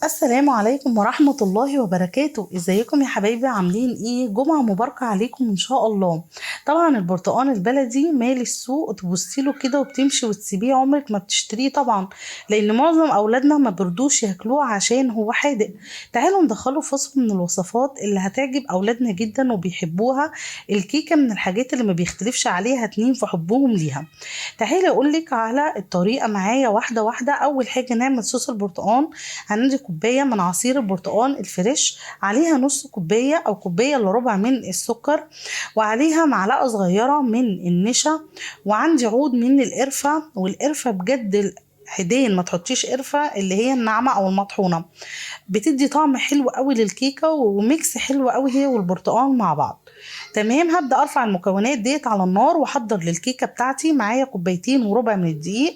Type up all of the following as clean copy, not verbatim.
السلام عليكم ورحمة الله وبركاته. ازيكم يا حبايبي؟ عاملين ايه؟ جمعة مباركة عليكم ان شاء الله. طبعا البرتقال البلدي مالي السوق، تبصي له كده وبتمشي وتسيبيه، عمرك ما بتشتريه طبعا، لان معظم اولادنا ما بيرضوش ياكلوه عشان هو حادق. تعالوا ندخله في وصفة من الوصفات اللي هتعجب اولادنا جدا وبيحبوها. الكيكة من الحاجات اللي ما بيختلفش عليها اتنين في حبهم ليها. تعالي اقولك على الطريقة معايا واحدة واحدة. اول حاجة نعمل صوص البرتقال. هندي كوباية من عصير البرتقال الفريش، عليها نص كوباية أو كوباية إلا ربع من السكر، وعليها معلقة صغيرة من النشا، وعندي عود من القرفة. والقرفة بجد حدين، ما تحطيش قرفة اللي هي الناعمة أو المطحونة، بتدي طعم حلو قوي للكيكة وميكس حلو قوي هي والبرتقال مع بعض. تمام، هبدأ ارفع المكونات ديت على النار واحضر للكيكة بتاعتي. معايا كوبايتين وربع من الدقيق،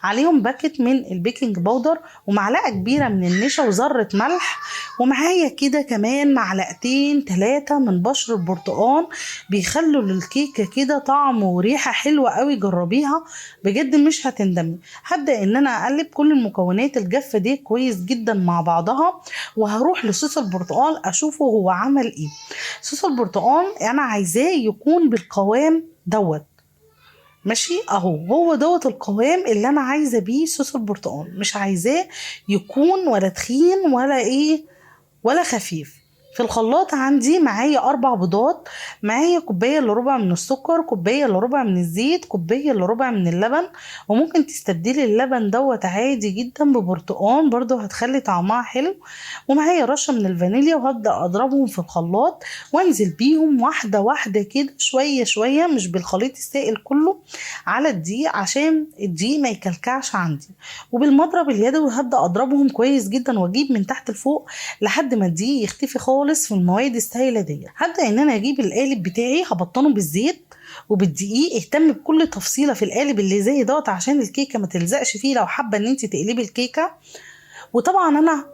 عليهم باكت من البيكنج باودر، ومعلقة كبيرة من النشا، وذرة ملح، ومعايا كده كمان معلقتين 3 من بشر البرتقال، بيخلوا للكيكة كده طعم وريحة حلوة قوي. جربيها بجد مش هتندمي. هبدأ ان انا اقلب كل المكونات الجافة دي كويس جدا مع بعضها، وهروح لصوص البرتقال اشوفه هو عمل ايه. صوص البرتقال انا عايزاه يكون بالقوام دوت. ماشي اهو، هو دوت القوام اللي انا عايزه بيه صوص البرتقال، مش عايزاه يكون ولا تخين ولا ايه ولا خفيف. في الخلاط عندي معايا 4 بيضات، معايا كوباية الا ربع من السكر، كوباية الا ربع من الزيت، كوباية الا ربع من اللبن. وممكن تستبدلي اللبن دوت عادي جدا ببرتقال، برضو هتخلي طعمها حلو. ومعايا رشة من الفانيليا، وهبدأ اضربهم في الخلاط وانزل بيهم واحدة واحدة كده، شوية شوية، مش بالخليط السائل كله، على الدقيق عشان الدقيق ما يكلكعش عندي. وبالمضرب اليدوي هبدأ اضربهم كويس جدا، واجيب من تحت لفوق لحد ما الدقيق يختفي خالص في المواد السائله دي. هبدا ان انا اجيب القالب بتاعي، هبطنه بالزيت وبالدقيق. اهتم بكل تفصيله في القالب اللي زي دوت عشان الكيكه ما تلزقش فيه لو حابه ان انت تقلبي الكيكه. وطبعا انا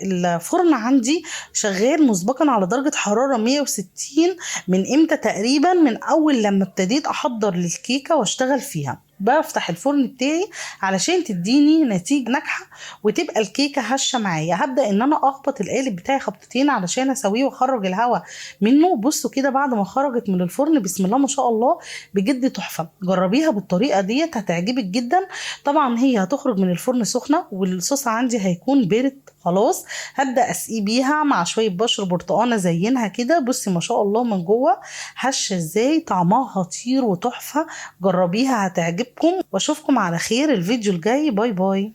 الفرن عندي شغال مسبقا على درجة حرارة 160. من امتى؟ تقريبا من اول لما ابتديت احضر للكيكة واشتغل فيها. بفتح الفرن بتاعي علشان تديني نتيجة ناجحة وتبقى الكيكة هشة معايا. هبدأ ان انا اخبط القالب بتاعي خبطتين علشان اسويه واخرج الهواء منه. بصوا كده بعد ما خرجت من الفرن، بسم الله ما شاء الله، بجد تحفة. جربيها بالطريقة ديت هتعجبك جدا. طبعا هي هتخرج من الفرن سخنة، والصوص عندي هيكون بارد خلاص. هبدأ اسقيه بيها مع شوية بشر برتقانة، زينها كده. بصي ما شاء الله من جوه هشة ازاي، طعمها خطير وتحفة. جربيها هتعجبكم، واشوفكم على خير الفيديو الجاي. باي باي.